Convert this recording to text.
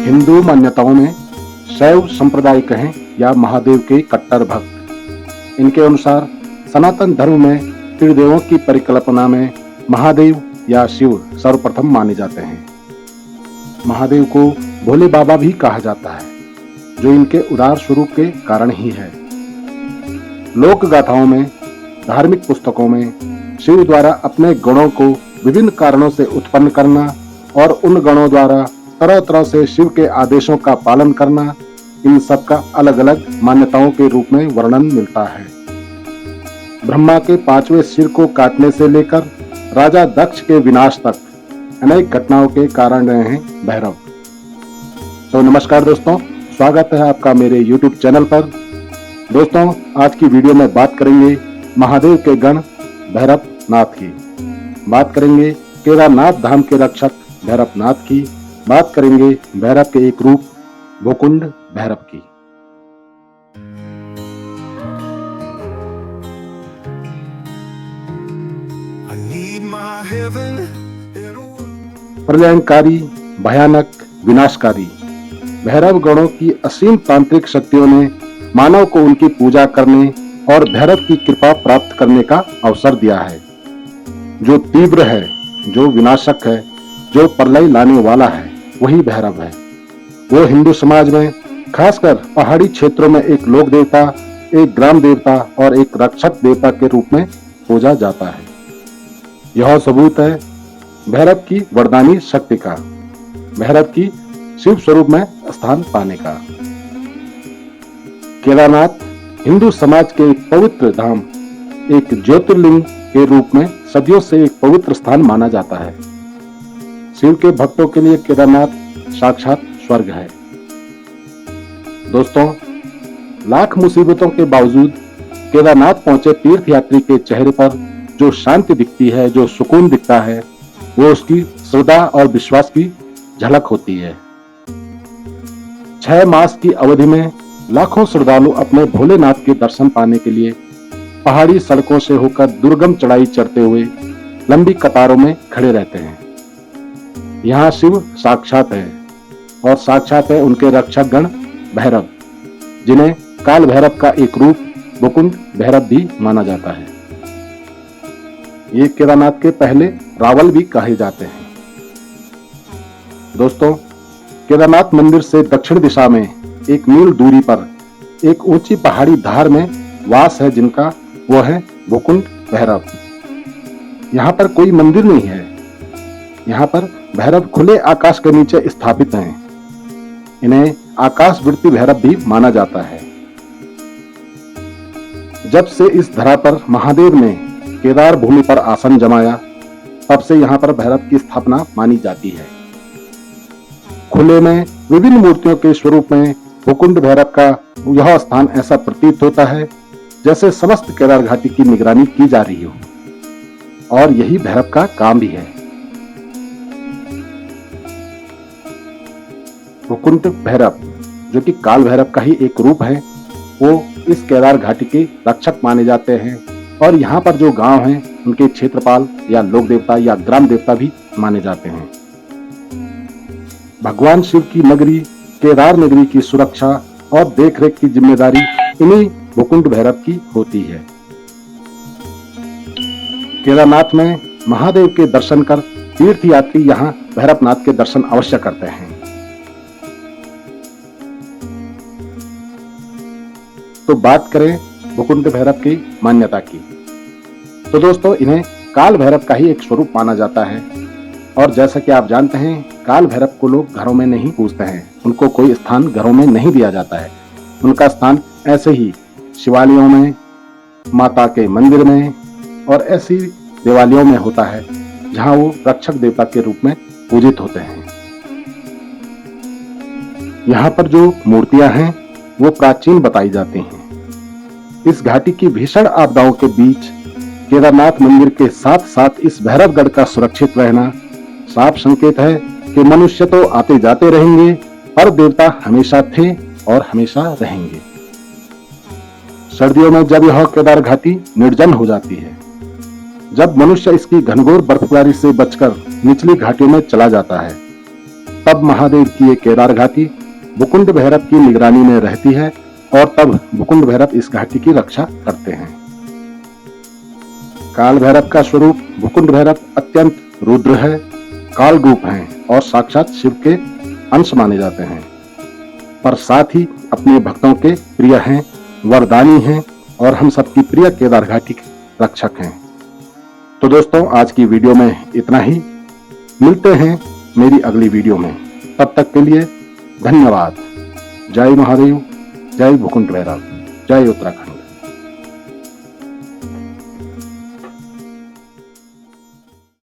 हिंदू मान्यताओं में शैव संप्रदाय कहें या महादेव के कट्टर भक्त, इनके अनुसार सनातन धर्म में त्रिदेवों की परिकल्पना में महादेव या शिव सर्वप्रथम माने जाते हैं। महादेव को भोले बाबा भी कहा जाता है, जो इनके उदार स्वरूप के कारण ही है। लोक गाथाओं में, धार्मिक पुस्तकों में शिव द्वारा अपने गुणों को विभिन्न कारणों से उत्पन्न करना और उन गणों द्वारा तरह तरह से शिव के आदेशों का पालन करना, इन सब का अलग अलग मान्यताओं के रूप में वर्णन मिलता है। ब्रह्मा के 5वें सिर को काटने से लेकर राजा दक्ष के विनाश तक अनेक घटनाओं के कारण रहे हैं भैरव। तो नमस्कार दोस्तों, स्वागत है आपका मेरे YouTube चैनल पर। दोस्तों, आज की वीडियो में बात करेंगे महादेव के गण भैरवनाथ की, बात करेंगे केदारनाथ धाम के रक्षक भैरवनाथ की, बात करेंगे भैरव के एक रूप भूकुंड भैरव की। प्रलयंकारी, भयानक, विनाशकारी भैरव गणों की असीम तांत्रिक शक्तियों ने मानव को उनकी पूजा करने और भैरव की कृपा प्राप्त करने का अवसर दिया है। जो तीव्र है, जो विनाशक है, जो प्रलय लाने वाला है, वही भैरव है। वो हिंदू समाज में खासकर पहाड़ी क्षेत्रों में एक लोक देवता, एक ग्राम देवता और एक रक्षक देवता के रूप में पूजा जाता है। यह सबूत है भैरव की वरदानी शक्ति का, भैरव की शिव स्वरूप में स्थान पाने का। केदारनाथ हिंदू समाज के एक पवित्र धाम, एक ज्योतिर्लिंग के रूप में सदियों से एक पवित्र स्थान माना जाता है। शिव के भक्तों के लिए केदारनाथ साक्षात स्वर्ग है। दोस्तों, लाख मुसीबतों के बावजूद केदारनाथ पहुंचे तीर्थयात्री के चेहरे पर जो शांति दिखती है, जो सुकून दिखता है, वो उसकी श्रद्धा और विश्वास की झलक होती है। 6 मास की अवधि में लाखों श्रद्धालु अपने भोलेनाथ के दर्शन पाने के लिए पहाड़ी सड़कों से होकर दुर्गम चढ़ाई चढ़ते हुए लंबी कतारों में खड़े रहते हैं। यहाँ शिव साक्षात है और साक्षात है उनके रक्षक गण भैरव, जिन्हें काल भैरव का एक रूप भूकुंड भैरव भी माना जाता है। ये केदारनाथ के पहले रावल भी कहे जाते हैं। दोस्तों, केदारनाथ मंदिर से दक्षिण दिशा में 1 मील दूरी पर एक ऊंची पहाड़ी धार में वास है, जिनका वो है भूकुंड भैरव। यहाँ पर कोई मंदिर नहीं है। यहाँ पर भैरव खुले आकाश के नीचे स्थापित हैं। इन्हें आकाशवृत्ति भैरव भी माना जाता है। जब से इस धरा पर महादेव ने केदार भूमि पर आसन जमाया, तब से यहाँ पर भैरव की स्थापना मानी जाती है। खुले में विभिन्न मूर्तियों के स्वरूप में भूकुंड भैरव का यह स्थान ऐसा प्रतीत होता है जैसे समस्त केदार घाटी की निगरानी की जा रही हो, और यही भैरव का काम भी है। भूकुंड भैरव, जो कि काल भैरव का ही एक रूप है, वो इस केदार घाटी के रक्षक माने जाते हैं और यहाँ पर जो गांव हैं उनके क्षेत्रपाल या लोक देवता या ग्राम देवता भी माने जाते हैं। भगवान शिव की नगरी केदार नगरी की सुरक्षा और देखरेख की जिम्मेदारी इन्हीं भूकुंड भैरव की होती है। केदारनाथ में महादेव के दर्शन कर तीर्थयात्री यहाँ भैरवनाथ के दर्शन अवश्य करते हैं। तो बात करें भूकुंड भैरव की मान्यता की, तो दोस्तों, इन्हें काल भैरव का ही एक स्वरूप माना जाता है। और जैसा कि आप जानते हैं, काल भैरव को लोग घरों में नहीं पूजते हैं, उनको कोई स्थान घरों में नहीं दिया जाता है। उनका स्थान ऐसे ही शिवालयों में, माता के मंदिर में और ऐसी देवालयों में होता है जहां वो रक्षक देवता के रूप में पूजित होते हैं। यहाँ पर जो मूर्तियां हैं वो प्राचीन बताई जाती हैं। इस घाटी की भीषण आपदाओं के बीच केदारनाथ मंदिर के साथ साथ इस भैरवगढ़ का सुरक्षित रहना साफ संकेत है कि मनुष्य तो आते जाते रहेंगे, पर देवता हमेशा थे और हमेशा रहेंगे। सर्दियों में जब यह केदार घाटी निर्जन हो जाती है, जब मनुष्य इसकी घनघोर बर्फबारी से बचकर निचली घाटियों में चला जाता है, तब महादेव की ये केदार घाटी भूकुंड भैरव की निगरानी में रहती है और तब भूकुंड भैरव इस घाटी की रक्षा करते हैं। काल भैरव का स्वरूप भूकुंड भैरव अत्यंत रुद्र है, काल रूप हैं और साक्षात शिव के अंश माने जाते हैं, पर साथ ही अपने भक्तों के प्रिय हैं, वरदानी हैं और हम सबकी प्रिय केदार घाटी के रक्षक हैं। तो दोस्तों, आज की वीडियो में इतना ही। मिलते हैं मेरी अगली वीडियो में, तब तक के लिए धन्यवाद। जय महादेव, जय भूकुंड भैरव, जय उत्तराखंड।